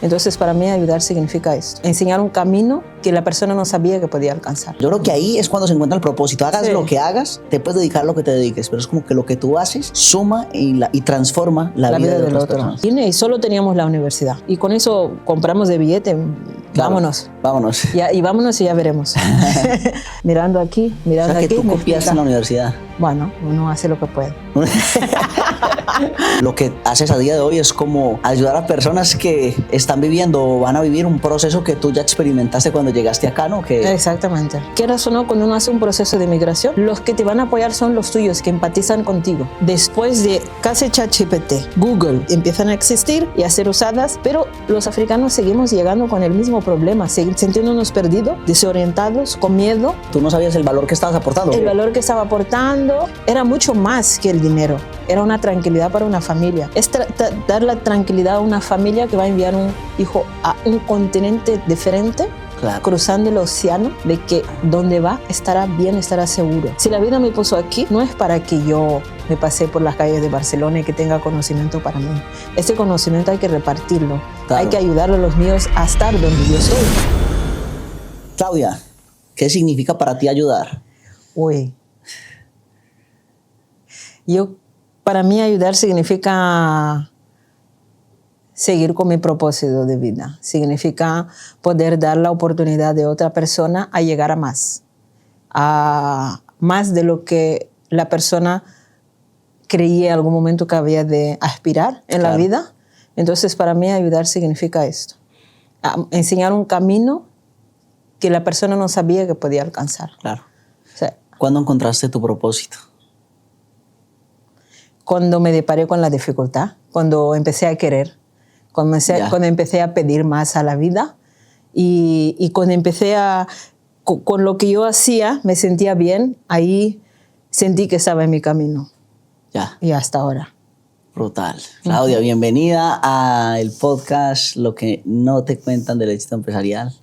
Entonces, para mí, ayudar significa esto. Enseñar un camino que la persona no sabía que podía alcanzar. Yo creo que ahí es cuando se encuentra el propósito. Hagas lo que hagas, te puedes dedicar a lo que te dediques, pero es como que lo que tú haces suma y transforma la vida de otras personas. Y solo teníamos la universidad. Y con eso compramos de billete. Claro, vámonos. Y vámonos y ya veremos. Mirando aquí, mirando aquí. O sea, que tú copias en la universidad. Bueno, uno hace lo que puede. Lo que haces a día de hoy es como ayudar a personas que están viviendo o van a vivir un proceso que tú ya experimentaste cuando llegaste acá, ¿no? Exactamente. Quieras o no, cuando uno hace un proceso de migración, los que te van a apoyar son los tuyos, que empatizan contigo. Después de casi ChatGPT, Google empiezan a existir y a ser usadas, pero los africanos seguimos llegando con el mismo problema, sintiéndonos perdidos, desorientados, con miedo. ¿Tú no sabías el valor que estabas aportando? El valor que estaba aportando era mucho más que el dinero. Era una tranquilidad para una familia. Es dar la tranquilidad a una familia que va a enviar un hijo a un continente diferente, claro, cruzando el océano, de que donde va estará bien, estará seguro. Si la vida me puso aquí, no es para que yo me pase por las calles de Barcelona y que tenga conocimiento para mí. Este conocimiento hay que repartirlo. Claro. Hay que ayudarle a los míos a estar donde yo estoy. Claudia, ¿qué significa para ti ayudar? Para mí ayudar significa seguir con mi propósito de vida. Significa poder dar la oportunidad de otra persona a llegar a más de lo que la persona creía en algún momento que había de aspirar en la vida. Entonces, para mí ayudar significa esto. Enseñar un camino que la persona no sabía que podía alcanzar. Claro. O sea, ¿cuándo encontraste tu propósito? Cuando me deparé con la dificultad, cuando empecé a querer, cuando empecé a pedir más a la vida y cuando empecé con lo que yo hacía, me sentía bien, ahí sentí que estaba en mi camino. Ya. Y hasta ahora. Brutal. Claudia, bienvenida al podcast Lo que no te cuentan del éxito empresarial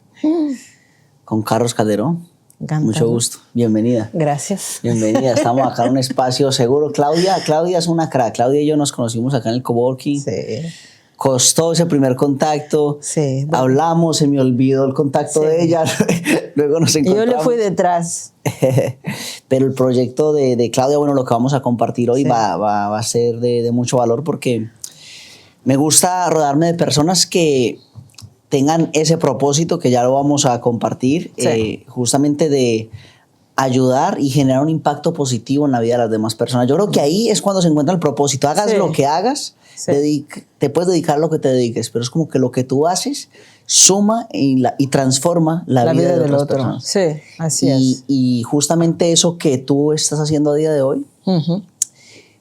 con Carlos Calderón. Encantada. Mucho gusto. Bienvenida. Gracias. Bienvenida. Estamos acá en un espacio seguro. Claudia es una crack. Claudia y yo nos conocimos acá en el coworking. Sí. Costó ese primer contacto. Sí. Bueno. Hablamos, se me olvidó el contacto de ella. Luego nos encontramos. Yo le fui detrás. Pero el proyecto de Claudia, bueno, lo que vamos a compartir hoy va a ser de mucho valor porque me gusta rodearme de personas que tengan ese propósito que ya lo vamos a compartir, justamente de ayudar y generar un impacto positivo en la vida de las demás personas. Yo creo que ahí es cuando se encuentra el propósito. Hagas lo que hagas, te puedes dedicar a lo que te dediques, pero es como que lo que tú haces suma y transforma la vida de otras personas. Sí, así es. Y justamente eso que tú estás haciendo a día de hoy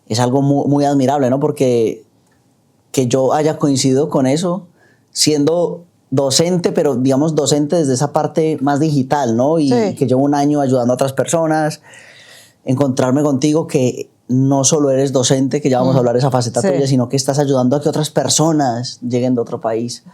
es algo muy, muy admirable, ¿no? Porque que yo haya coincidido con eso, siendo docente, pero digamos docente desde esa parte más digital, ¿no? Y que llevo un año ayudando a otras personas, encontrarme contigo que no solo eres docente, que ya vamos a hablar de esa faceta tuya, sino que estás ayudando a que otras personas lleguen de otro país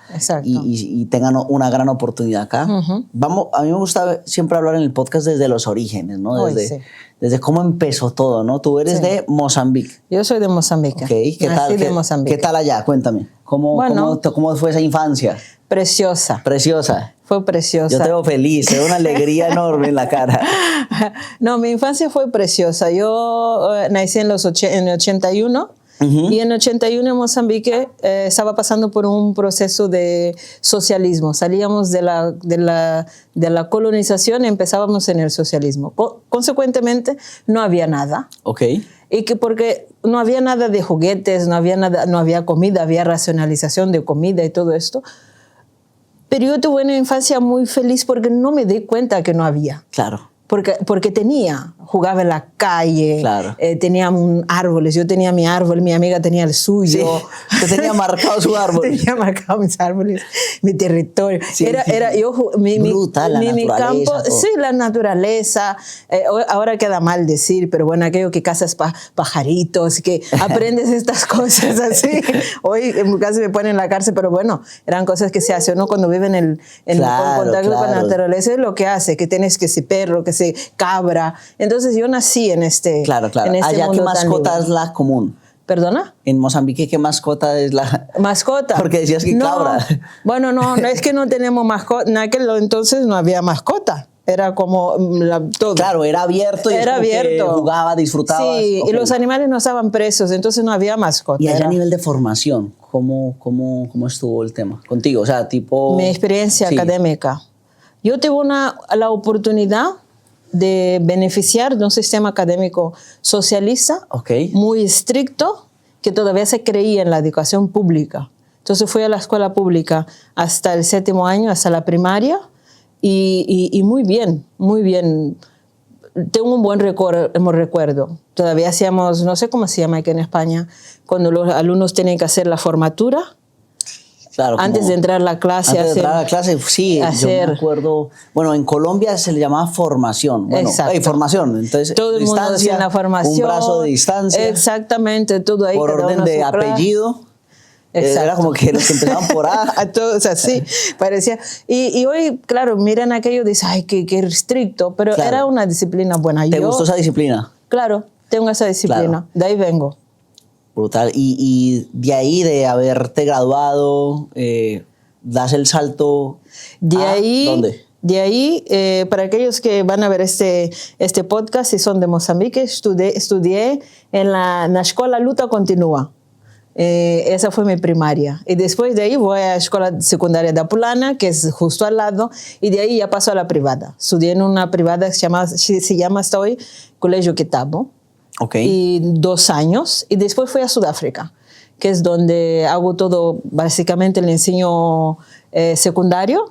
y tengan una gran oportunidad acá. A mí me gusta siempre hablar en el podcast desde los orígenes, ¿no? Desde cómo empezó todo, ¿no? Tú eres de Mozambique. Yo soy de Mozambique. Okay. ¿Qué tal allá? Cuéntame. ¿Cómo fue esa infancia? Preciosa. Preciosa. Fue preciosa. Yo te veo feliz, te veo una alegría enorme en la cara. No, mi infancia fue preciosa. Yo nací en el 81 y en el 81 en Mozambique estaba pasando por un proceso de socialismo. Salíamos de la colonización y empezábamos en el socialismo. Consecuentemente, no había nada. Okay. Y que porque no había nada de juguetes, no había comida, había racionalización de comida y todo esto. Pero yo tuve una infancia muy feliz porque no me di cuenta que no había. Claro. Porque jugaba en la calle, claro. Teníamos árboles, yo tenía mi árbol, mi amiga tenía el suyo. Sí, usted tenía marcado su árbol. Tenía marcado mis árboles, mi territorio. Sí, brutal, mi campo, sí, la naturaleza. Ahora queda mal decir, pero bueno, aquello que cazas pajaritos, que aprendes estas cosas así. Hoy casi me ponen en la cárcel, pero bueno, eran cosas que se hacen, ¿no? Cuando viven en contacto con la naturaleza, es lo que hace, que tienes que ser perro, que ser cabra. Entonces yo nací en este Claro. en este allá mundo que mascota es la común. ¿Perdona? En Mozambique, ¿qué mascota es la...? ¿Mascota? Porque decías que no, cabra. Bueno, no es que no tenemos mascota. En aquel entonces no había mascota. Era como todo. Claro, era abierto y era abierto. Jugaba, disfrutaba. Sí, okay. Y los animales no estaban presos, entonces no había mascota. Y allá a nivel de formación, ¿cómo estuvo el tema contigo? O sea, tipo... Mi experiencia académica. Yo tuve la oportunidad de beneficiar de un sistema académico socialista, muy estricto, que todavía se creía en la educación pública. Entonces fui a la escuela pública hasta el 7º año, hasta la primaria, y muy bien, muy bien. Tengo un buen recuerdo. Todavía hacíamos, no sé cómo se llama aquí en España, cuando los alumnos tienen que hacer la formatura. Claro, antes de entrar a la clase. Antes de entrar a la clase, sí, yo me acuerdo. Bueno, en Colombia se le llamaba formación. Bueno, formación. Entonces, todo el mundo hacía la formación. Un brazo de distancia. Exactamente, todo ahí. Por orden de apellido. Exacto. Era como que los que empezaban por A. Todos así, parecía. Y hoy, claro, miran aquello y dicen, ay, qué restricto, pero claro, era una disciplina buena. ¿Te gustó esa disciplina? Claro, tengo esa disciplina, claro. De ahí vengo. Brutal. Y de ahí, de haberte graduado, das el salto ¿dónde? De ahí, para aquellos que van a ver este podcast y son de Mozambique, estudié en la Escola Luta Continua. Esa fue mi primaria. Y después de ahí voy a la Escuela Secundaria de Apulana, que es justo al lado, y de ahí ya paso a la privada. Estudié en una privada que se llama hasta hoy Colegio Kitabo. Y 2 años. Y después fui a Sudáfrica, que es donde hago todo, básicamente el enseño secundario,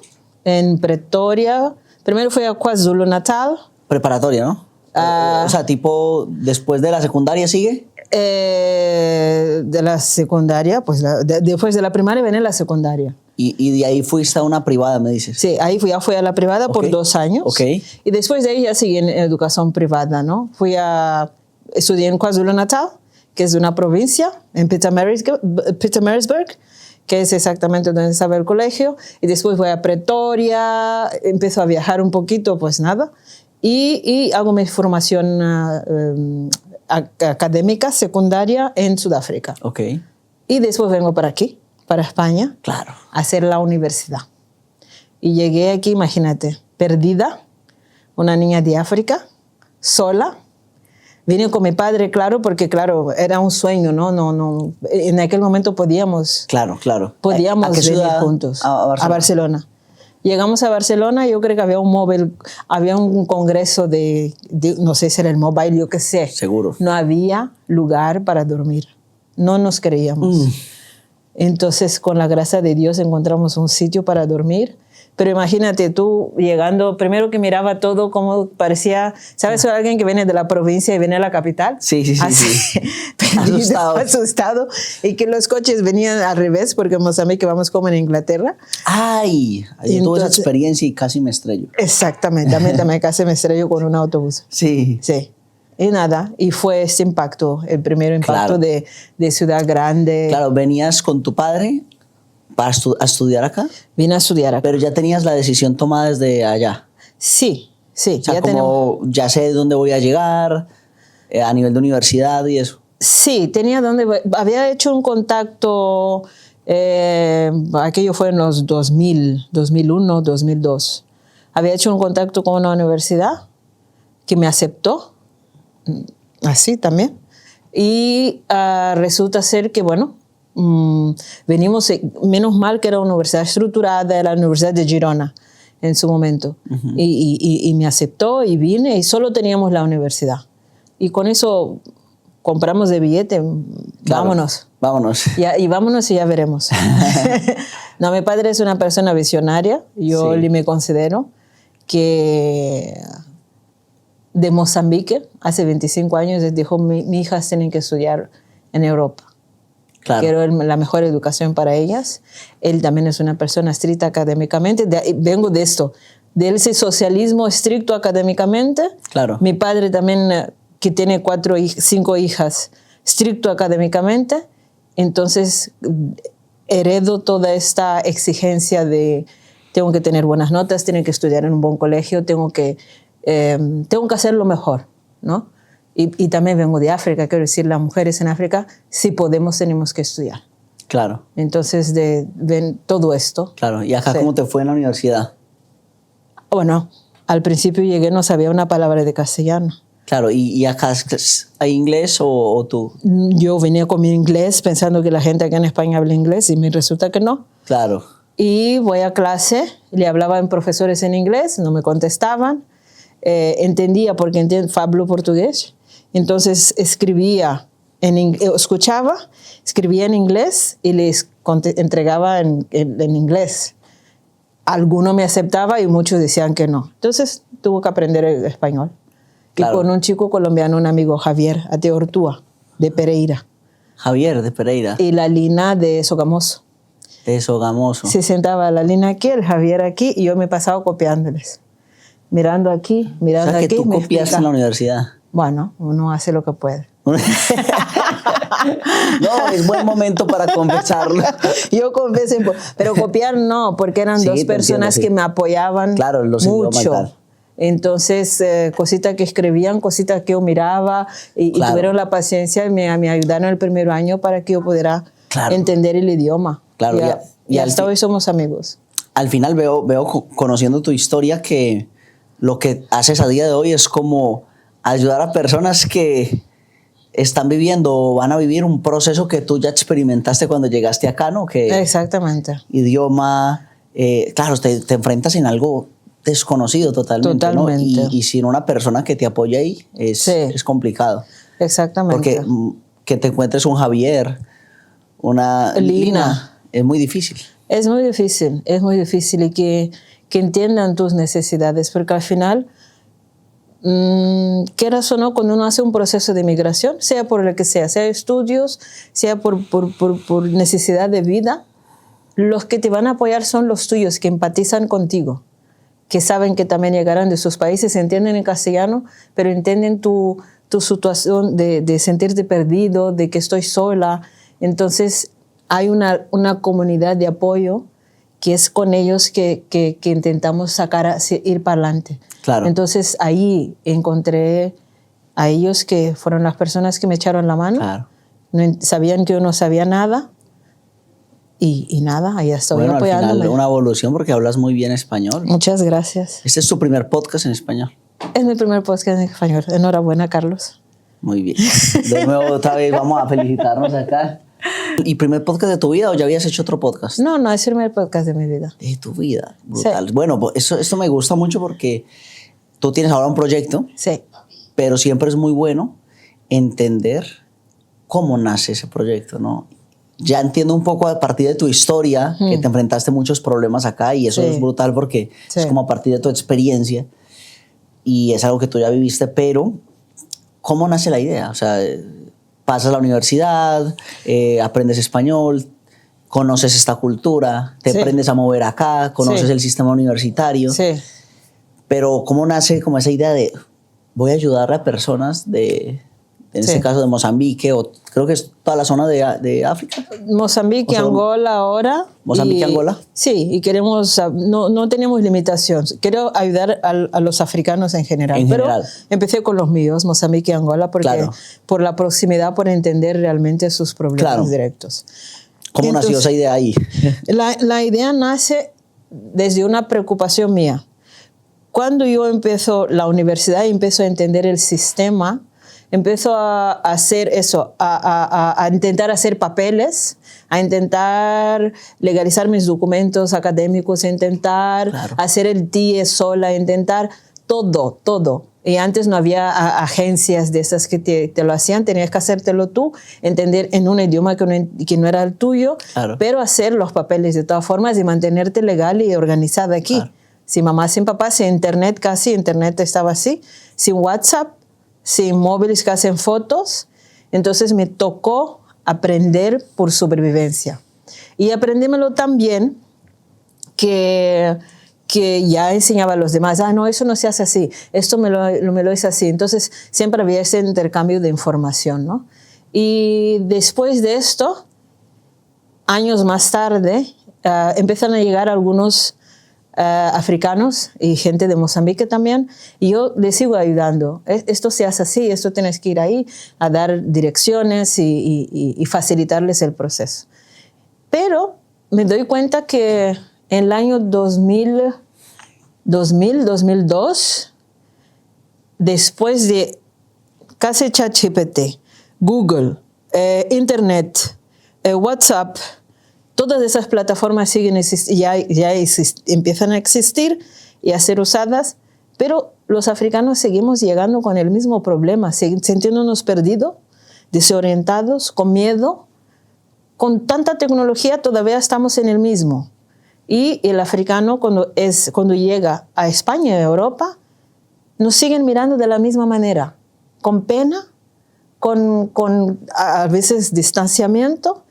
en Pretoria. Primero fui a KwaZulu-Natal. Preparatoria, ¿no? O sea, tipo, después de la secundaria, ¿sigue? De la secundaria, pues después de la primaria viene la secundaria. Y de ahí fuiste a una privada, me dices. Sí, ahí fui a la privada por 2 años. Y después de ahí ya seguí en educación privada, ¿no? Estudié en KwaZulu-Natal, que es una provincia, en Pietermaritzburg, que es exactamente donde estaba el colegio. Y después voy a Pretoria, empiezo a viajar un poquito, pues nada. Y hago mi formación académica secundaria en Sudáfrica. Y después vengo para aquí, para España, claro, a hacer la universidad. Y llegué aquí, imagínate, perdida, una niña de África, sola. Vine con mi padre, claro, porque claro, era un sueño, ¿no? En aquel momento podíamos venir juntos a Barcelona. Llegamos a Barcelona, yo creo que había un congreso de no sé si era el Mobile, yo qué sé. Seguro. No había lugar para dormir. No nos creíamos. Entonces, con la gracia de Dios, encontramos un sitio para dormir. Pero imagínate tú llegando, primero que miraba todo como parecía, ¿sabes? Alguien que viene de la provincia y viene a la capital. Sí. Así, asustado. Y que los coches venían al revés, porque en Mozambique vamos como en Inglaterra. ¡Ay! Yo tuve esa experiencia y casi me estrello. Exactamente, también casi me estrello con un autobús. Sí. Y nada, y fue este impacto, el primer impacto de ciudad grande. Claro, ¿venías con tu padre a estudiar acá? Vine a estudiar acá. Pero ya tenías la decisión tomada desde allá. Sí. O sea, ya sé dónde voy a llegar, a nivel de universidad y eso. Sí, había hecho un contacto, aquello fue en los 2001, 2002. Había hecho un contacto con una universidad que me aceptó, así también. Y resulta ser que, bueno, venimos, menos mal que era una universidad estructurada, era la Universidad de Girona en su momento. Y me aceptó y vine y solo teníamos la universidad. Y con eso compramos de billete, claro, vámonos. Y vámonos y ya veremos. No, mi padre es una persona visionaria, yo me considero que de Mozambique, hace 25 años, él dijo, mis hijas tienen que estudiar en Europa. Claro. Quiero la mejor educación para ellas. Él también es una persona estricta académicamente. Vengo de esto, de ese socialismo estricto académicamente. Claro. Mi padre también, que tiene 5 hijas, estricto académicamente. Entonces, heredo toda esta exigencia de tengo que tener buenas notas, tengo que estudiar en un buen colegio, tengo que hacer lo mejor, ¿no? Y también vengo de África, quiero decir, las mujeres en África, si podemos, tenemos que estudiar. Claro. Entonces, ven todo esto. Claro. ¿Y acá sí. cómo te fue en la universidad? Bueno, al principio llegué, no sabía una palabra de castellano. Claro, ¿y acá hay inglés o tú? Yo venía con mi inglés pensando que la gente acá en España habla inglés y me resulta que no. Claro. Y voy a clase, le hablaba a profesores en inglés, no me contestaban. Entendía porque hablo portugués. Entonces escribía, escuchaba, escribía en inglés y les entregaba en inglés. Alguno me aceptaba y muchos decían que no. Entonces tuve que aprender el español. Claro. Y con un chico colombiano, un amigo, Javier Ateortúa, de Pereira. Javier de Pereira. Y la Lina de Sogamoso. De Sogamoso. Se sentaba la Lina aquí, el Javier aquí, y yo me pasaba copiándoles. Mirando aquí, mirando aquí. O sea, que tú copiaste en la universidad. Bueno, uno hace lo que puede. No, es buen momento para confesarlo. Yo confieso, pero copiar no, porque eran dos personas que me apoyaban mucho. Entonces, cositas que escribían, cositas que yo miraba y tuvieron la paciencia y me ayudaron el primer año para que yo pudiera entender el idioma. Claro, y hasta hoy somos amigos. Al final veo conociendo tu historia que lo que haces a día de hoy es como ayudar a personas que están viviendo o van a vivir un proceso que tú ya experimentaste cuando llegaste acá, ¿no? Que exactamente. Idioma, claro, te enfrentas en algo desconocido totalmente. ¿No? Y sin una persona que te apoye ahí es complicado. Exactamente. Porque que te encuentres un Javier, una Lina, es muy difícil. Es muy difícil y que entiendan tus necesidades, porque al final, quieras o no, cuando uno hace un proceso de migración, sea por lo que sea estudios, sea por necesidad de vida, los que te van a apoyar son los tuyos, que empatizan contigo, que saben que también llegarán de sus países, entienden el castellano, pero entienden tu situación de sentirte perdido, de que estoy sola. Entonces hay una comunidad de apoyo que es con ellos que intentamos ir para adelante. Claro. Entonces ahí encontré a ellos que fueron las personas que me echaron la mano. Claro. Sabían que yo no sabía nada. Y nada, ahí estoy apoyándome. Al final una evolución porque hablas muy bien español. Muchas gracias. Este es tu primer podcast en español. Es mi primer podcast en español. Enhorabuena, Carlos. Muy bien. De nuevo, otra vez vamos a felicitarnos acá. ¿Y primer podcast de tu vida o ya habías hecho otro podcast? No, es el primer podcast de mi vida. De tu vida. Brutal. Sí. Bueno, pues esto me gusta mucho porque tú tienes ahora un proyecto. Sí. Pero siempre es muy bueno entender cómo nace ese proyecto, ¿no? Ya entiendo un poco a partir de tu historia que te enfrentaste a muchos problemas acá y eso es brutal porque es como a partir de tu experiencia y es algo que tú ya viviste, pero ¿cómo nace la idea? O sea, pasas a la universidad, aprendes español, conoces esta cultura, te aprendes a mover acá, conoces el sistema universitario, pero ¿cómo nace como esa idea de voy a ayudar a personas en este caso de Mozambique, o creo que es toda la zona de África? Mozambique, Angola ahora. ¿Mozambique, Angola? Sí, y queremos, no tenemos limitación. Quiero ayudar a los africanos en general. Pero empecé con los míos, Mozambique y Angola, porque por la proximidad, por entender realmente sus problemas directos. ¿Cómo nació esa idea ahí? La idea nace desde una preocupación mía. Cuando yo empiezo la universidad y empiezo a entender el sistema, empiezo a hacer eso, a intentar hacer papeles, a intentar legalizar mis documentos académicos, a intentar hacer el TIE sola, a intentar todo. Y antes no había agencias de esas que te lo hacían, tenías que hacértelo tú, entender en un idioma que no era el tuyo, pero hacer los papeles de todas formas y mantenerte legal y organizada aquí. Sin mamá, sin papá, sin internet, casi internet estaba así, sin WhatsApp, sin móviles que hacen fotos. Entonces me tocó aprender por sobrevivencia. Y aprendímelo tan bien que ya enseñaba a los demás, no, eso no se hace así, esto me lo hice así. Entonces siempre había ese intercambio de información, ¿no? Y después de esto, años más tarde, empiezan a llegar algunos africanos y gente de Mozambique también, y yo les sigo ayudando. Esto se hace así, esto tienes que ir ahí a dar direcciones y facilitarles el proceso. Pero me doy cuenta que en el año 2002, después de casi ChatGPT, Google, Internet, WhatsApp, todas esas plataformas siguen empiezan a existir y a ser usadas, pero los africanos seguimos llegando con el mismo problema, sintiéndonos perdidos, desorientados, con miedo. Con tanta tecnología todavía estamos en el mismo. Y el africano cuando llega a España y a Europa, nos siguen mirando de la misma manera, con pena, con a veces distanciamiento,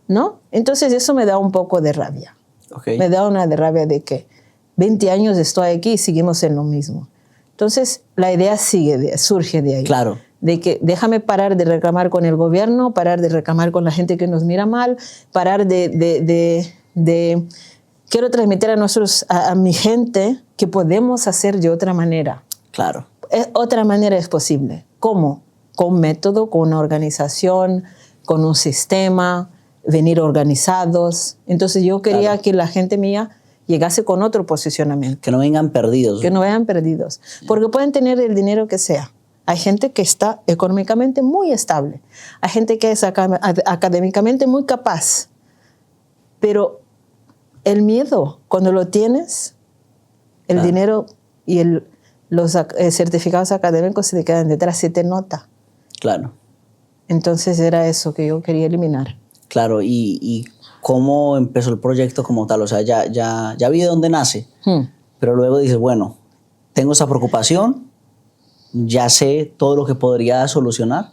¿no? Entonces eso me da un poco de rabia. Okay. Me da una de rabia de que 20 años estoy aquí y seguimos en lo mismo. Entonces la idea surge de ahí. Claro. De que déjame parar de reclamar con el gobierno, parar de reclamar con la gente que nos mira mal, parar quiero transmitir a mi gente que podemos hacer de otra manera. Claro. Otra manera es posible. ¿Cómo? Con un método, con una organización, con un sistema, venir organizados. Entonces yo quería que la gente mía llegase con otro posicionamiento. Que no vengan perdidos. Que no vengan perdidos. Porque pueden tener el dinero que sea. Hay gente que está económicamente muy estable. Hay gente que es académicamente muy capaz. Pero el miedo, cuando lo tienes, el dinero y los certificados académicos se te quedan detrás, se te nota. Claro. Entonces era eso que yo quería eliminar. Claro, y ¿cómo empezó el proyecto como tal? O sea, ya vi de dónde nace, pero luego dices, bueno, tengo esa preocupación, ya sé todo lo que podría solucionar.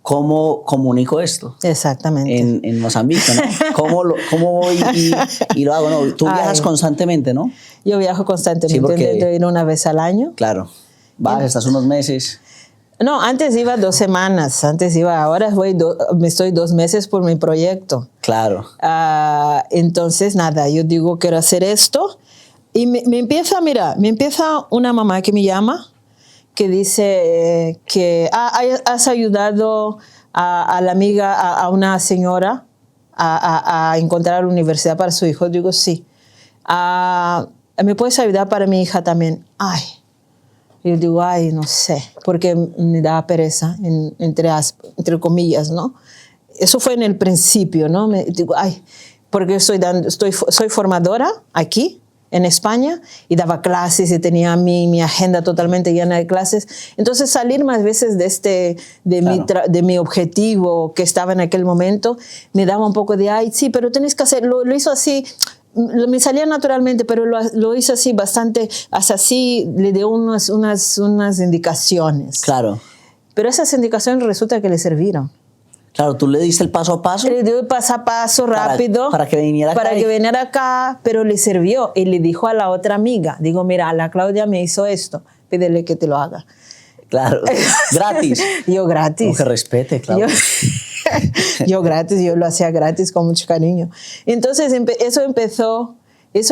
¿Cómo comunico esto? Exactamente. En Mozambique, ¿no? ¿Cómo voy y lo hago? No, tú viajas constantemente, ¿no? Yo viajo constantemente, Sí, porque, intento ir una vez al año. Claro, vas, estás unos meses. No, antes iba 2 semanas, ahora me estoy 2 meses por mi proyecto. Claro. Entonces, nada, yo digo, quiero hacer esto. Y me empieza una mamá que me llama, que dice que has ayudado a la amiga, a una señora, a encontrar la universidad para su hijo. Digo, sí. ¿Me puedes ayudar para mi hija también? Ay. Yo digo, ay, no sé, porque me da pereza, entre comillas, ¿no? Eso fue en el principio, ¿no? Digo, ay, porque soy formadora aquí, en España, y daba clases y tenía mi agenda totalmente llena de clases. Entonces salir más veces de mi objetivo que estaba en aquel momento, me daba un poco de, ay, sí, pero tienes que hacerlo, lo hizo así. Me salía naturalmente, pero lo hizo así bastante, hasta así le dio unas indicaciones. Claro. Pero esas indicaciones resulta que le sirvieron. Claro, tú le diste el paso a paso. Le dio el paso a paso rápido. Para que viniera acá. Para que viniera acá, pero le sirvió. Y le dijo a la otra amiga, digo, mira, la Claudia me hizo esto, pídele que te lo haga. Claro, gratis. Yo gratis. Como que respete, claro. Yo gratis, yo lo hacía gratis con mucho cariño. Entonces eso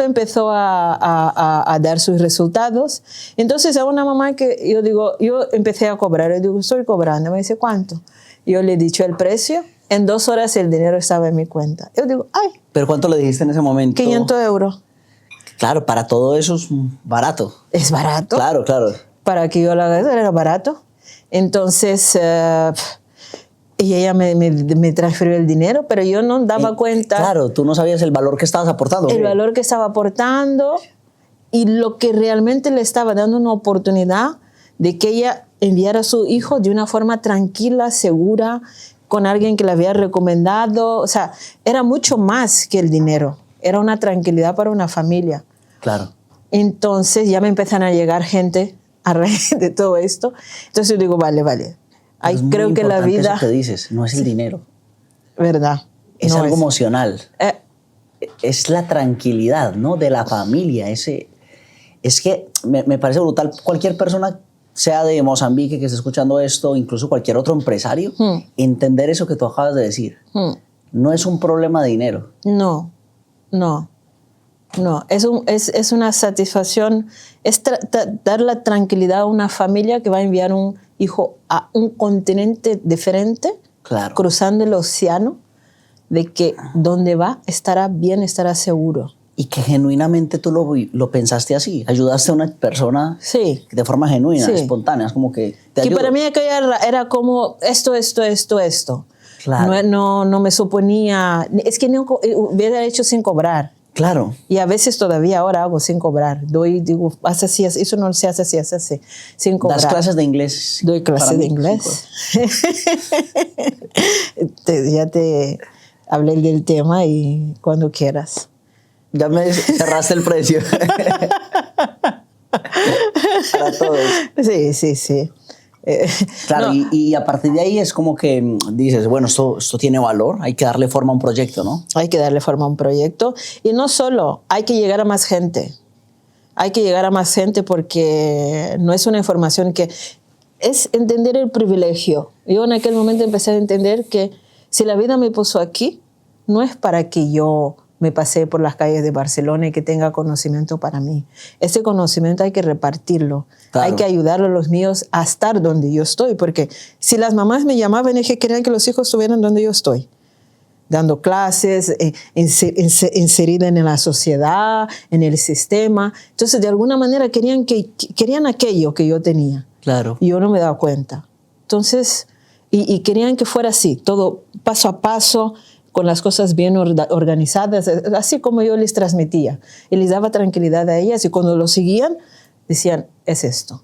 empezó a dar sus resultados. Entonces a una mamá que yo empecé a cobrar, yo digo, estoy cobrando. Me dice, ¿cuánto? Yo le he dicho el precio, en 2 horas el dinero estaba en mi cuenta. Yo digo, ay. ¿Pero cuánto le dijiste en ese momento? 500 euros. Claro, para todo eso es barato. ¿Es barato? Claro, claro. Para que yo lo haga, era barato. Entonces, y ella me transfirió el dinero, pero yo no daba cuenta. Claro, tú no sabías el valor que estabas aportando. El valor que estaba aportando y lo que realmente le estaba dando una oportunidad de que ella enviara a su hijo de una forma tranquila, segura, con alguien que le había recomendado. O sea, era mucho más que el dinero. Era una tranquilidad para una familia. Claro. Entonces ya me empiezan a llegar gente a raíz de todo esto. Entonces yo digo, vale. Ahí creo que la vida... Eso que dices, no es el dinero. ¿Verdad? Es algo emocional. Es la tranquilidad, ¿no? De la familia. Es que me parece brutal. Cualquier persona, sea de Mozambique que esté escuchando esto, incluso cualquier otro empresario, entender eso que tú acabas de decir. No es un problema de dinero. No. No, es una satisfacción, es dar la tranquilidad a una familia que va a enviar un hijo a un continente diferente, Claro. cruzando el océano, de que donde va estará bien, estará seguro. Y que genuinamente tú lo pensaste así, ayudaste a una persona Sí. de forma genuina, Sí. espontánea, es como que te Que ayudo. para mí aquella era como esto. Claro. No me suponía, es que no, hubiera hecho sin cobrar. Claro. Y a veces todavía ahora hago sin cobrar. Digo, haz así, eso no se hace así, sin cobrar. ¿Das clases de inglés? Doy clases para de mí? inglés. Ya te hablé del tema y cuando quieras. Ya me cerraste el precio. Para todos. Sí. Claro, No, y a partir de ahí es como que dices, bueno, esto tiene valor, hay que darle forma a un proyecto, ¿no? hay que darle forma a un proyecto. Y no solo, hay que llegar a más gente. Hay que llegar a más gente porque no es una información que... Es entender el privilegio. Yo en aquel momento empecé a entender que si la vida me puso aquí, no es para que yo me pasee por las calles de Barcelona y que tenga conocimiento para mí. Ese conocimiento hay que repartirlo. Claro. Hay que ayudar a los míos a estar donde yo estoy. Porque si las mamás me llamaban es que querían que los hijos estuvieran donde yo estoy. Dando clases, inserida en la sociedad, en el sistema. Entonces, de alguna manera querían aquello que yo tenía. Claro. Y yo no me daba cuenta. Entonces, y querían que fuera así, todo paso a paso, con las cosas bien organizadas, así como yo les transmitía. Y les daba tranquilidad a ellas y cuando lo seguían, decían, es esto.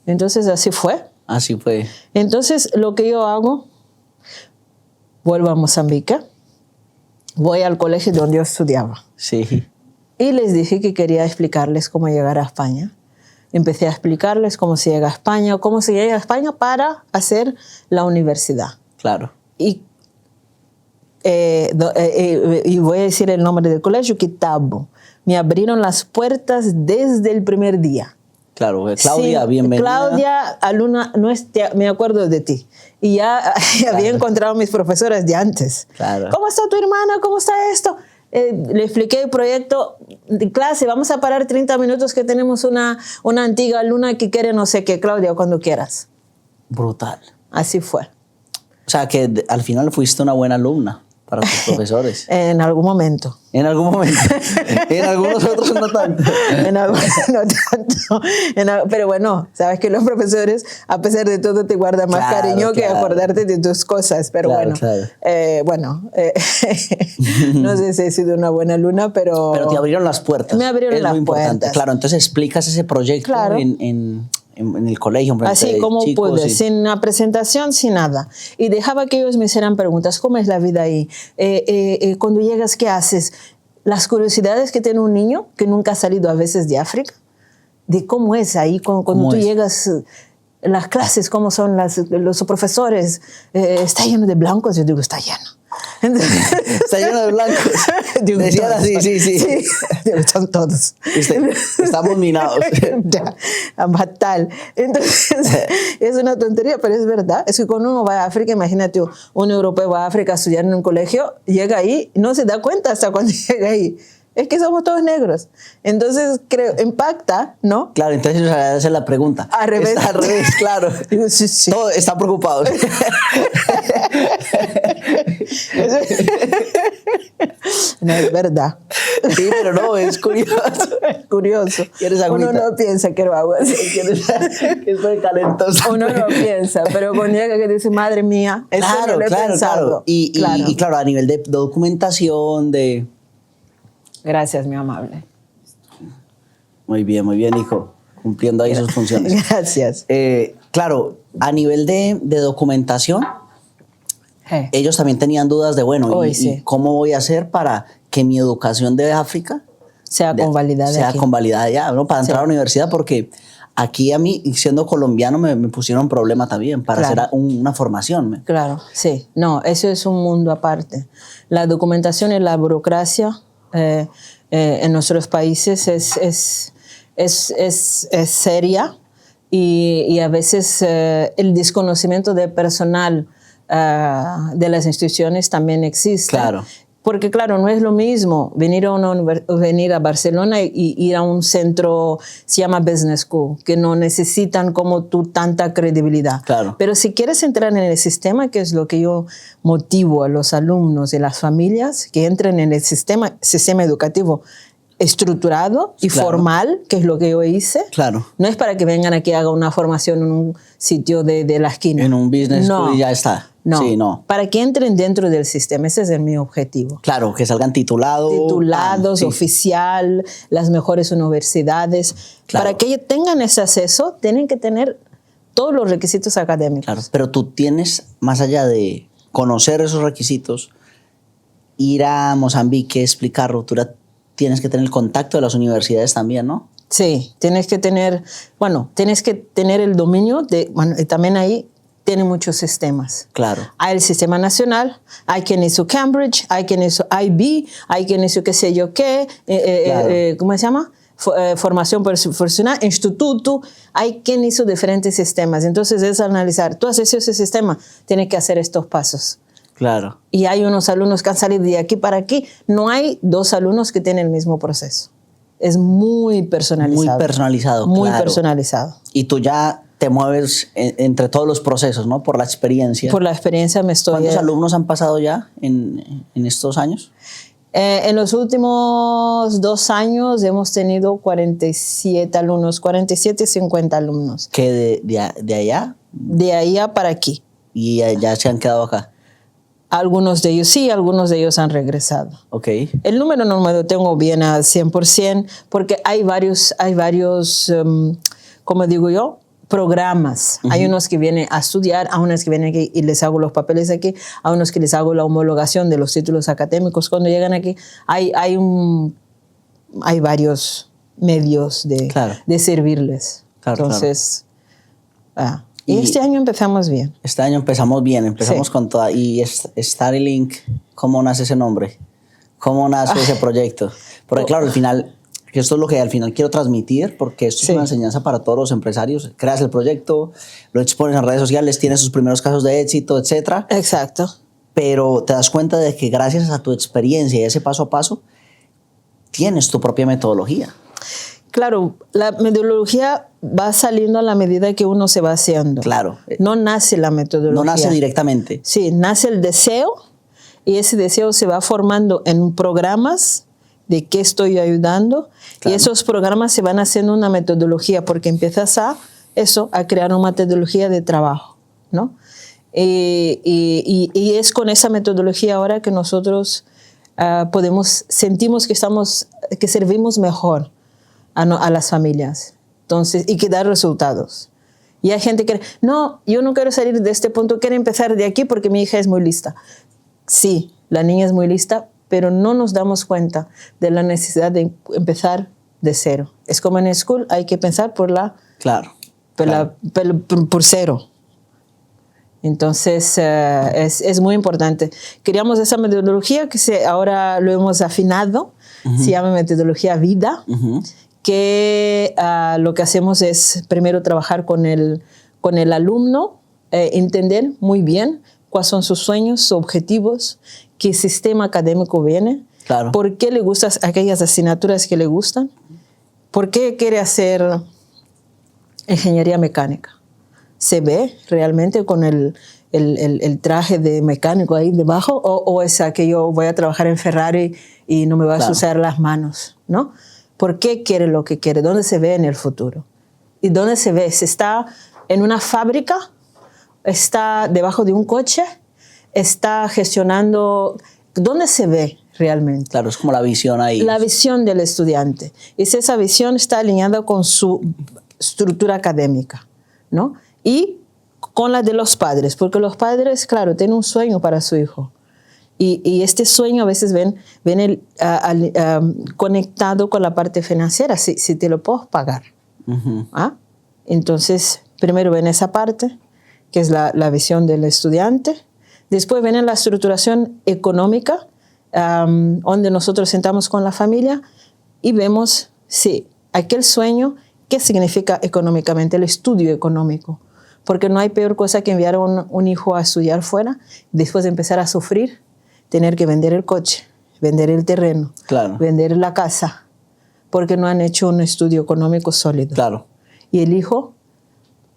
Entonces así fue. Así fue. Entonces, lo que yo hago, vuelvo a Mozambique, voy al colegio donde yo estudiaba. Sí. Y les dije que quería explicarles cómo llegar a España. Empecé a explicarles cómo se llega a España, cómo se llega a España para hacer la universidad. Claro. Y voy a decir el nombre del colegio, Kitabo. Me abrieron las puertas desde el primer día. Claro, Claudia, Sí, bienvenida. Claudia, alumna, me acuerdo de ti. Y ya había encontrado a mis profesoras de antes. Claro. ¿Cómo está tu hermana? ¿Cómo está esto? Le expliqué el proyecto de clase. Vamos a parar 30 minutos que tenemos una antigua alumna que quiere no sé qué. Claudia, cuando quieras. Brutal. Así fue. O sea, que al final fuiste una buena alumna para tus profesores. En algún momento. En algún momento. En algunos otros no tanto. No tanto. Pero bueno, sabes que los profesores, a pesar de todo, te guardan más Claro, cariño que claro. acordarte de tus cosas. Pero Claro, bueno, no sé si he sido una buena alumna, pero... Pero te abrieron las puertas. Me abrieron es las muy importante. puertas. Claro, entonces explicas ese proyecto Claro. en el colegio. frente Así de como chicos pude, y- sin una presentación, sin nada. Y dejaba que ellos me hicieran preguntas. ¿Cómo es la vida ahí? Cuando llegas, ¿qué haces? Las curiosidades que tiene un niño que nunca ha salido a veces de África, de cómo es ahí cuando ¿Cómo tú es? llegas, las clases, cómo son los profesores. ¿Está lleno de blancos? Yo digo, está lleno. Está lleno de blancos. Digo, Decían todos. así, sí. Digo, son todos. Estamos minados. Ya, fatal. Entonces, es una tontería, pero es verdad. Es que cuando uno va a África, imagínate, un europeo va a África a estudiar en un colegio, llega ahí, no se da cuenta hasta cuando llega ahí. Es que somos todos negros. Entonces, creo, impacta, ¿no? Claro, entonces nos hace la pregunta. Al revés. Está al revés, claro. Digo, sí. Todos están preocupados. No, es verdad. Sí, pero no, es curioso. Es curioso. ¿Quieres agüita? Uno no piensa que lo hago así. Es muy calentoso. Uno no piensa, pero cuando llega que dice, madre mía, eso no lo he pensado. Y claro, a nivel de documentación, de... Gracias, mi amable. Muy bien, hijo. Cumpliendo ahí sus funciones. Gracias. Claro, a nivel de documentación, ellos también tenían dudas de, bueno, Hoy ¿y sí. cómo voy a hacer para que mi educación de África Sea convalidada sea aquí. convalidada allá, ¿no? Para entrar a la universidad? Porque aquí a mí, siendo colombiano, me pusieron un problema también para Claro. hacer una formación. Claro, sí. No, eso es un mundo aparte. La documentación y la burocracia en nuestros países es seria y a veces el desconocimiento del personal de las instituciones también existe. Claro. Porque claro, no es lo mismo venir a Barcelona y ir a un centro, se llama Business School, que no necesitan como tú tanta credibilidad. Claro. Pero si quieres entrar en el sistema, que es lo que yo motivo a los alumnos y las familias, que entren en el sistema educativo estructurado y claro. formal, que es lo que yo hice. Claro. No es para que vengan aquí a hagan una formación en un sitio de la esquina. En un business school y ya está. No, sí, no. Para que entren dentro del sistema, ese es mi objetivo. Claro, que salgan titulados, sí. Oficial, las mejores universidades. Claro. Para que tengan ese acceso, tienen que tener todos los requisitos académicos. Claro, pero tú tienes, más allá de conocer esos requisitos, ir a Mozambique, explicarlo, tú tienes que tener el contacto de las universidades también, ¿no? Sí, tienes que tener el dominio y también ahí tiene muchos sistemas. Claro. Hay el sistema nacional, hay quien hizo Cambridge, hay quien hizo IB, hay quien hizo qué sé yo qué, Claro. ¿cómo se llama? Formación profesional, instituto, hay quien hizo diferentes sistemas. Entonces es analizar, tú haces ese sistema, tienes que hacer estos pasos. Claro. Y hay unos alumnos que han salido de aquí para aquí. No hay dos alumnos que tienen el mismo proceso. Es muy personalizado. Muy personalizado, Muy claro. personalizado. Y tú ya te mueves entre todos los procesos, ¿no? Por la experiencia. Por la experiencia me estoy... ¿Cuántos alumnos han pasado ya en estos años? En los últimos 2 años hemos tenido 47 alumnos, 47 y 50 alumnos. ¿Que de allá? De allá para aquí. Y ya se han quedado acá. Algunos de ellos sí, algunos de ellos han regresado. Ok. El número no me lo tengo bien al 100% porque hay varios, como digo yo, programas. Hay unos que vienen a estudiar, a unos que vienen aquí y les hago los papeles aquí, a unos que les hago la homologación de los títulos académicos. Cuando llegan aquí, hay varios medios de servirles. Claro, entonces, y este año empezamos bien. Este año empezamos bien, empezamos Sí. con toda. ¿Y Starlink, cómo nace ese nombre? ¿Cómo nace ese proyecto? Porque claro, al final, que esto es lo que al final quiero transmitir, porque esto Sí. es una enseñanza para todos los empresarios. Creas el proyecto, lo expones en redes sociales, tienes sus primeros casos de éxito, etcétera. Exacto. Pero te das cuenta de que gracias a tu experiencia y ese paso a paso, tienes tu propia metodología. Claro, la metodología va saliendo a la medida que uno se va haciendo. Claro. No nace la metodología. No nace directamente. Sí, nace el deseo y ese deseo se va formando en programas de qué estoy ayudando. Claro. Y esos programas se van haciendo una metodología porque empiezas a crear una metodología de trabajo, ¿no? Y es con esa metodología ahora que nosotros sentimos que servimos mejor a las familias. Entonces, y que da resultados. Y hay gente que, no, yo no quiero salir de este punto, quiero empezar de aquí porque mi hija es muy lista. Sí, la niña es muy lista, pero no nos damos cuenta de la necesidad de empezar de cero. Es como en el school, hay que pensar por cero. Entonces, es muy importante. Queríamos esa metodología que ahora lo hemos afinado, se llama metodología vida, que lo que hacemos es primero trabajar con el alumno, entender muy bien cuáles son sus sueños, sus objetivos, qué sistema académico viene, claro. por qué le gustan aquellas asignaturas que le gustan, por qué quiere hacer ingeniería mecánica. ¿Se ve realmente con el traje de mecánico ahí debajo? ¿O es aquello, voy a trabajar en Ferrari y no me vas a usar las manos? ¿No? ¿Por qué quiere lo que quiere? ¿Dónde se ve en el futuro? ¿Y dónde se ve? ¿Se está en una fábrica? ¿Está debajo de un coche? ¿Está gestionando? ¿Dónde se ve realmente? Claro, es como la visión ahí. La visión del estudiante. Y esa visión está alineada con su estructura académica, ¿no? Y con la de los padres, porque los padres, claro, tienen un sueño para su hijo. Y este sueño a veces viene conectado con la parte financiera, si te lo puedo pagar. Entonces, primero viene esa parte, que es la visión del estudiante. Después viene la estructuración económica, donde nosotros sentamos con la familia y vemos, sí, aquel sueño, ¿qué significa económicamente? El estudio económico. Porque no hay peor cosa que enviar a un hijo a estudiar fuera, después de empezar a sufrir, tener que vender el coche, vender el terreno, Claro. vender la casa, porque no han hecho un estudio económico sólido. Claro. Y el hijo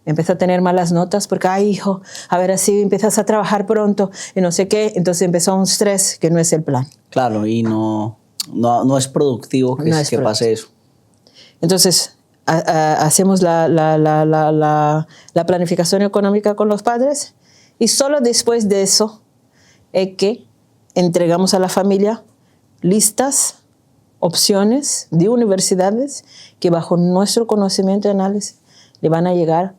empieza a tener malas notas porque, ay, hijo, a ver, así empiezas a trabajar pronto y no sé qué. Entonces empezó un estrés que no es el plan. Claro, y no es productivo que, No es que pase eso. Entonces, hacemos la planificación económica con los padres y solo después de eso es que entregamos a la familia listas, opciones de universidades que bajo nuestro conocimiento y análisis le van a llegar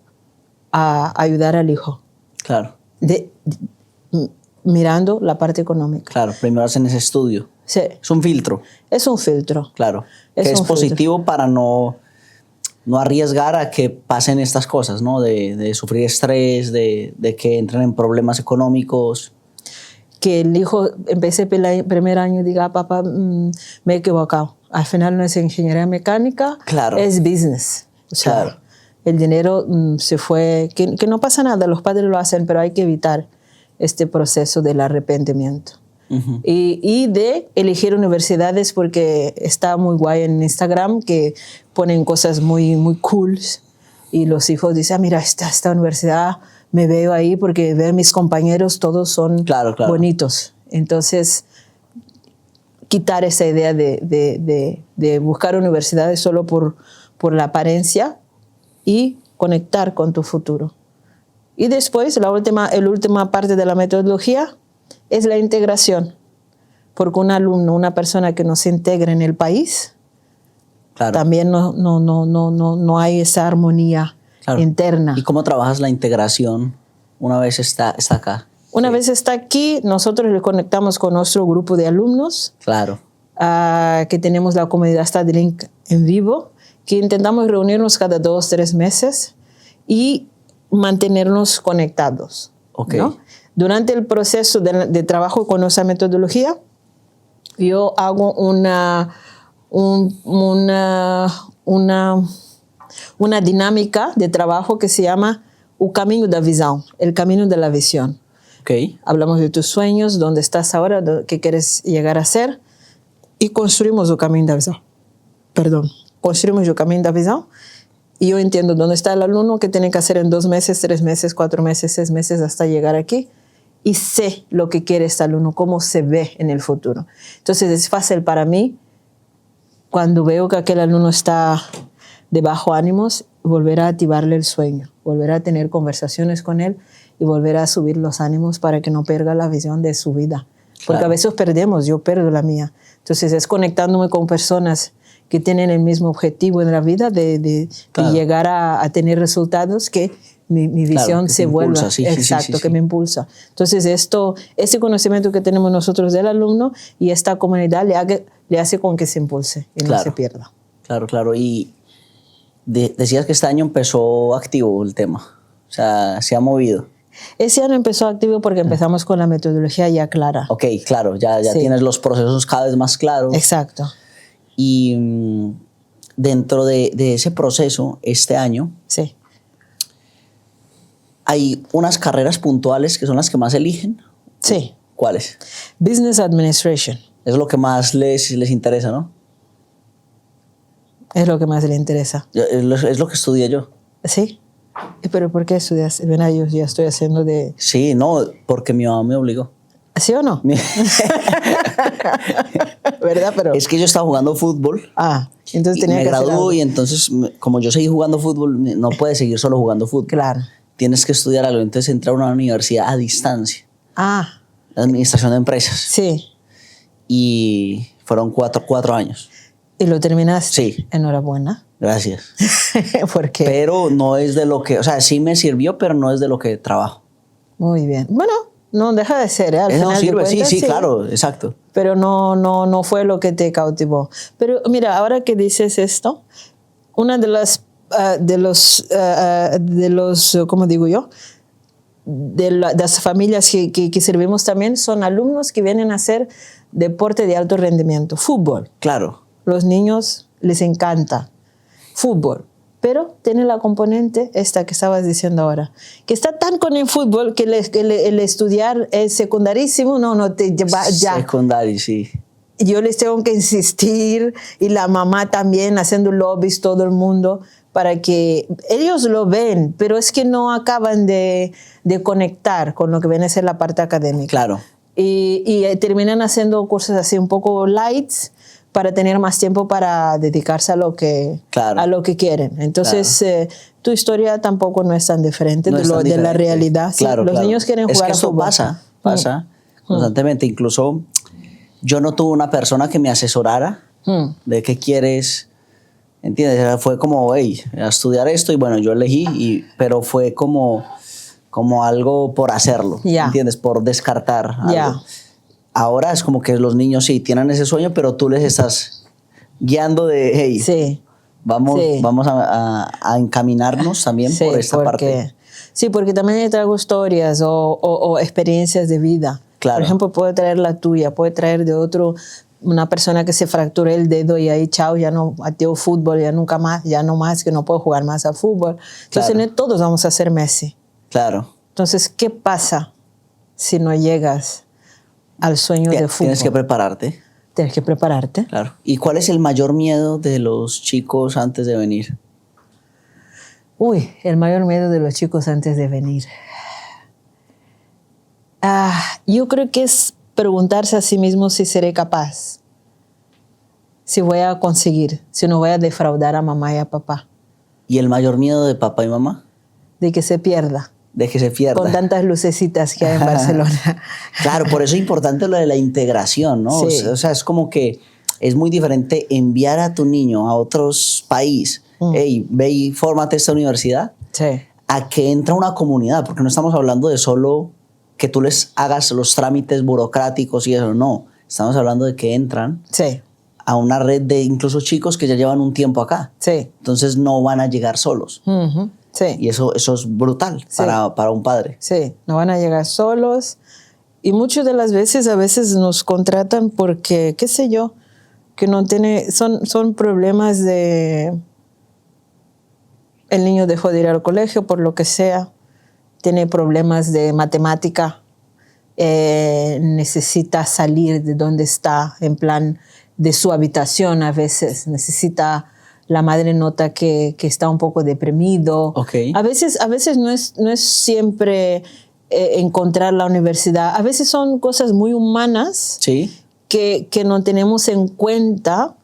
a ayudar al hijo. Claro. Mirando la parte económica. Claro, primero hacen ese estudio. Sí. Es un filtro. Es un filtro. Claro. Es que es un positivo filtro. Para no arriesgar a que pasen estas cosas, ¿no? De sufrir estrés, de que entren en problemas económicos. Que el hijo empiece el primer año y diga, papá, me he equivocado. Al final no es ingeniería mecánica, claro. Es business. O sea, claro. El dinero se fue, que no pasa nada, los padres lo hacen, pero hay que evitar este proceso del arrepentimiento. Uh-huh. Y de elegir universidades, porque está muy guay en Instagram que ponen cosas muy, muy cool y los hijos dicen, mira, esta universidad me veo ahí porque veo a mis compañeros, todos son claro. bonitos. Entonces, quitar esa idea de buscar universidades solo por la apariencia y conectar con tu futuro. Y después, la última parte de la metodología es la integración. Porque un alumno, una persona que no se integra en el país, claro. También no hay esa armonía interna. ¿Y cómo trabajas la integración una vez está acá? Una vez está aquí, nosotros le conectamos con nuestro grupo de alumnos. Claro. Que tenemos la comunidad StudyLink en vivo, que intentamos reunirnos cada 2 o 3 meses y mantenernos conectados. Okay. ¿No? Durante el proceso de trabajo con nuestra metodología, yo hago una dinámica de trabajo que se llama el camino de la visión, el camino de la visión. Okay. Hablamos de tus sueños, dónde estás ahora, qué quieres llegar a ser, y construimos el camino de la visión. Construimos el camino de la visión y yo entiendo dónde está el alumno, qué tiene que hacer en 2 meses, 3 meses, 4 meses, 6 meses hasta llegar aquí. Y sé lo que quiere este alumno, cómo se ve en el futuro. Entonces es fácil para mí, cuando veo que aquel alumno está de bajo ánimos, volver a activarle el sueño, volver a tener conversaciones con él y volver a subir los ánimos para que no pierda la visión de su vida. Porque claro. A veces perdemos, yo pierdo la mía. Entonces es conectándome con personas que tienen el mismo objetivo en la vida de llegar a tener resultados que mi visión se vuelva. Sí, exacto, sí. Que me impulsa. Entonces ese conocimiento que tenemos nosotros del alumno y esta comunidad le hace con que se impulse y no se pierda. Claro. Y decías que este año empezó activo el tema. O sea, se ha movido. Ese año empezó activo porque empezamos con la metodología ya clara. Ok, claro, ya tienes los procesos cada vez más claros. Exacto. Y dentro de ese proceso, este año, sí. ¿Hay unas carreras puntuales que son las que más eligen? Sí. ¿Cuáles? Business Administration. Es lo que más les interesa, ¿no? Es lo que más le interesa. Es lo que estudié yo. ¿Sí? ¿Pero por qué estudias? Bueno, yo ya estoy haciendo de... Sí, no, porque mi mamá me obligó. ¿Sí o no? ¿Verdad? Pero... Es que yo estaba jugando fútbol. Entonces tenía que hacer algo. Me graduó y entonces, como yo seguí jugando fútbol, no puedes seguir solo jugando fútbol. Claro. Tienes que estudiar algo. Entonces entré a una universidad a distancia. Administración de empresas. Sí. Y fueron 4 años. ¿Y lo terminaste? Sí. Enhorabuena. Gracias. ¿Por qué? Pero no es de lo que... O sea, sí me sirvió, pero no es de lo que trabajo. Muy bien. Bueno, no deja de ser, ¿eh? Al final sirve, de cuentas, sí, claro, exacto. Pero no fue lo que te cautivó. Pero mira, ahora que dices esto, una de los ¿cómo digo yo? De las familias que servimos también son alumnos que vienen a hacer deporte de alto rendimiento, fútbol. Claro. Los niños les encanta fútbol, pero tiene la componente esta que estabas diciendo ahora, que está tan con el fútbol que el estudiar es secundarísimo, no te va ya. Secundario, sí. yo les tengo que insistir, y la mamá también haciendo lobbies, todo el mundo, para que ellos lo ven, pero es que no acaban de conectar con lo que viene a ser la parte académica. Claro. Y terminan haciendo cursos así un poco lights para tener más tiempo para dedicarse a lo que quieren. Entonces, tu historia tampoco no es tan diferente de la realidad. Claro, Los niños quieren jugar a fútbol. Pasa constantemente. Incluso yo no tuve una persona que me asesorara de qué quieres, ¿entiendes? Fue como, hey, a estudiar esto, y bueno, yo elegí, pero fue como algo por hacerlo, ¿entiendes? Por descartar algo. Ahora es como que los niños sí tienen ese sueño, pero tú les estás guiando de, hey, vamos a encaminarnos también por esta parte. Sí, porque también traigo historias o experiencias de vida. Claro. Por ejemplo, puede traer la tuya, puede traer de otro, una persona que se fracturó el dedo y ahí, chao, ya no ateo fútbol, ya nunca más, ya no más, que no puedo jugar más al fútbol. Entonces, no todos vamos a ser Messi. Claro. Entonces, ¿qué pasa si no llegas al sueño de fútbol? Tienes que prepararte. Tienes que prepararte. Claro. ¿Y cuál es el mayor miedo de los chicos antes de venir? El mayor miedo de los chicos antes de venir. Yo creo que es preguntarse a sí mismo si seré capaz, si voy a conseguir, si no voy a defraudar a mamá y a papá. ¿Y el mayor miedo de papá y mamá? De que se pierda. De que se pierda. Con tantas lucecitas que hay en Barcelona. Claro, por eso es importante lo de la integración, ¿no? Sí. O sea, es como que es muy diferente enviar a tu niño a otros países, hey, ve y fórmate esta universidad, a que entra una comunidad, porque no estamos hablando de solo que tú les hagas los trámites burocráticos y eso, no. Estamos hablando de que entran a una red de incluso chicos que ya llevan un tiempo acá. Entonces no van a llegar solos. Y eso es brutal para un padre. Sí, no van a llegar solos. Y muchas de las veces, a veces nos contratan porque, qué sé yo, que no tiene, son problemas de... El niño dejó de ir al colegio por lo que sea, tiene problemas de matemática, necesita salir de donde está, en plan de su habitación a veces, la madre nota que está un poco deprimido. A veces no es siempre encontrar la universidad, a veces son cosas muy humanas que no tenemos en cuenta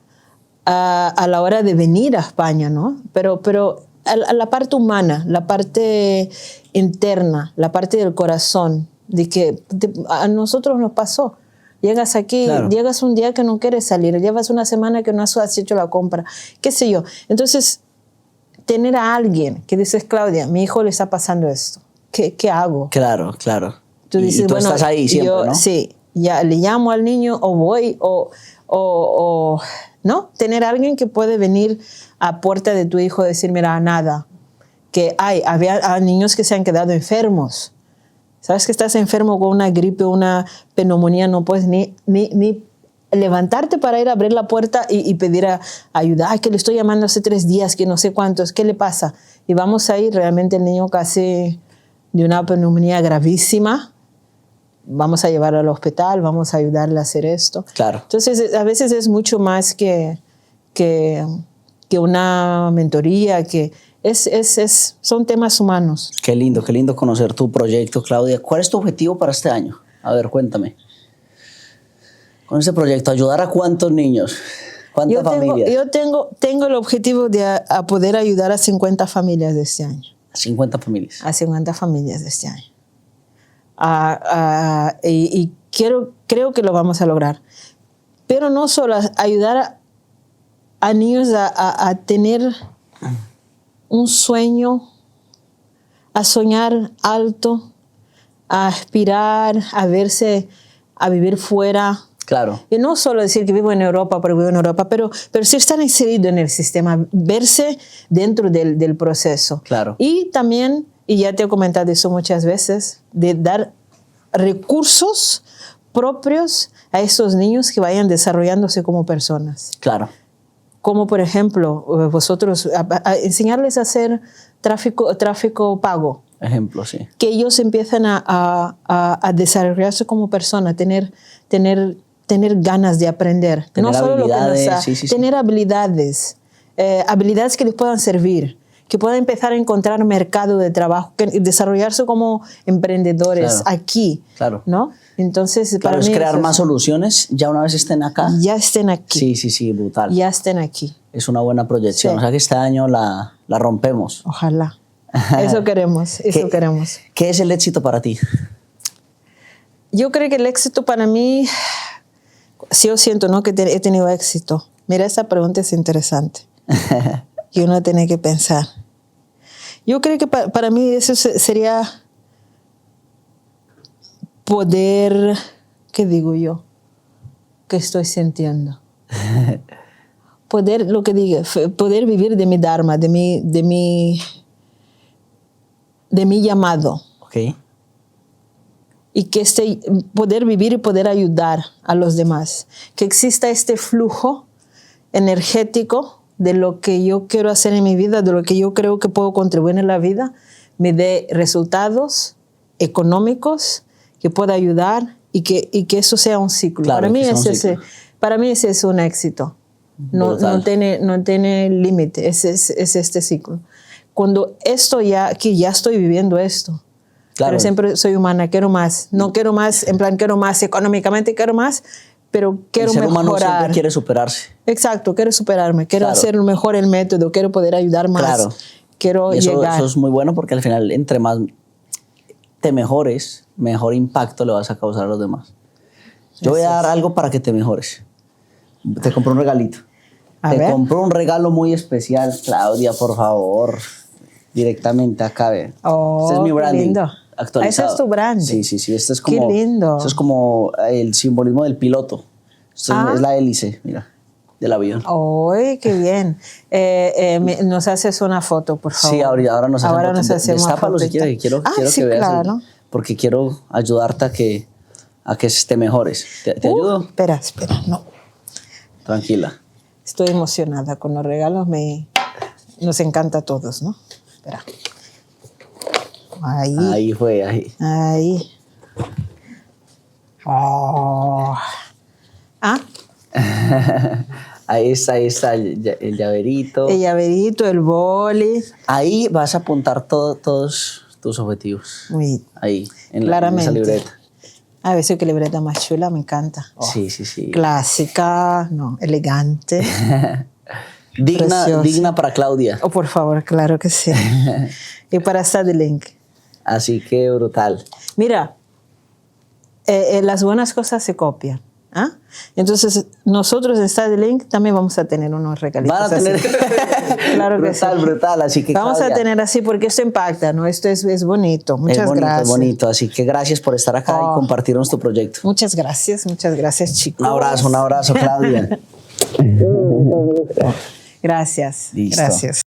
a la hora de venir a España, ¿no? Pero a la parte humana, la parte interna, la parte del corazón, de que a nosotros nos pasó. Llegas aquí, llegas un día que no quieres salir, llevas una semana que no has hecho la compra, qué sé yo. Entonces, tener a alguien que dices, Claudia, mi hijo le está pasando esto, ¿qué hago? Claro. Tú dices, y tú estás ahí siempre, ¿no? Sí, ya le llamo al niño o voy o ¿no? Tener a alguien que puede venir a puerta de tu hijo y decir, mira, nada, que había niños que se han quedado enfermos. ¿Sabes que estás enfermo con una gripe, una pneumonía? No puedes ni levantarte para ir a abrir la puerta y pedir ayuda. Que le estoy llamando hace 3 días, que no sé cuántos, ¿qué le pasa? Y vamos a ir, realmente el niño casi de una pneumonía gravísima. Vamos a llevarlo al hospital, vamos a ayudarle a hacer esto. Claro. Entonces, a veces es mucho más que una mentoría, son temas humanos. Qué lindo conocer tu proyecto, Claudia. ¿Cuál es tu objetivo para este año? A ver, cuéntame. Con ese proyecto, ¿ayudar a cuántos niños? ¿Cuántas familias? Yo tengo el objetivo de poder ayudar a 50 familias de este año. ¿A 50 familias? A 50 familias de este año. Y creo que lo vamos a lograr. Pero no solo ayudar a niños a tener un sueño, a soñar alto, a aspirar, a verse, a vivir fuera. Claro. Y no solo decir que vivo en Europa, pero sí estar inserido en el sistema, verse dentro del proceso. Claro. Y también, y ya te he comentado eso muchas veces, de dar recursos propios a esos niños que vayan desarrollándose como personas. Claro. Como por ejemplo, vosotros, enseñarles a hacer tráfico pago. Ejemplo, sí. Que ellos empiezan a desarrollarse como persona, tener tener ganas de aprender. Tener no solo lo que nos habilidades, sí. tener habilidades, habilidades que les puedan servir, que puedan empezar a encontrar mercado de trabajo, que desarrollarse como emprendedores aquí, ¿no? Entonces, para mí es crear más soluciones ya una vez estén acá. Ya estén aquí. Sí, brutal. Ya estén aquí. Es una buena proyección. O sea que este año la rompemos. Ojalá. Eso queremos, eso queremos. ¿Qué es el éxito para ti? Yo creo que el éxito para mí, sí yo siento, ¿no?, que he tenido éxito. Mira, esta pregunta es interesante. Y uno tiene que pensar. Yo creo que para mí eso sería poder, ¿qué digo yo? ¿Qué estoy sintiendo? Poder, lo que diga, poder vivir de mi dharma, de mi llamado. Okay. Y que poder vivir y poder ayudar a los demás. Que exista este flujo energético de lo que yo quiero hacer en mi vida, de lo que yo creo que puedo contribuir en la vida, me dé resultados económicos, que pueda ayudar y que eso sea un ciclo. Claro, para mí ese es un éxito. No tiene límite, es este ciclo. Cuando que ya estoy viviendo esto, claro. Pero siempre soy humana, quiero más. No quiero más, en plan quiero más económicamente, quiero más, pero quiero mejorar. El ser humano siempre quiere superarse. Exacto, quiero superarme, quiero hacer mejor el método, quiero poder ayudar más. Claro. Quiero llegar. Eso es muy bueno porque al final, entre más te mejores, mejor impacto le vas a causar a los demás. Yo voy a dar algo para que te mejores. Te compro un regalito. Te compro un regalo muy especial, Claudia, por favor. Directamente acá, ve. Este es mi branding. Lindo. Actualizado. Ese es tu branding. Sí. Este es como, qué lindo. Esto es como el simbolismo del piloto. Esto es la hélice, mira, del avión. ¡Ay, qué bien! Nos haces una foto, por favor. Sí, ahora nos hacemos una foto. Si quieres, quiero que veas. Claro. Porque quiero ayudarte a que te mejores. ¿Te ayudo? Espera, no. Tranquila. Estoy emocionada con los regalos. Nos encanta a todos, ¿no? Espera. Ahí fue. Oh. Ahí está el llaverito. El llaverito, el boli. Ahí vas a apuntar todos tus objetivos. Ahí, en esa libreta. A veces que libreta más chula, me encanta. Sí. Clásica, elegante. digna para Claudia. Por favor, claro que sí. Y para StudyLink. Así que brutal. Mira, las buenas cosas se copian. Entonces, nosotros en StudyLink también vamos a tener unos regalitos. Van a tener. Claro que sí. Brutal. Así que, vamos Claudia, a tener así porque esto impacta, ¿no? Esto es bonito. Muchas gracias. Es bonito. Así que gracias por estar acá y compartirnos tu proyecto. Muchas gracias, chicos. Un abrazo, Claudia. Gracias. Listo. Gracias.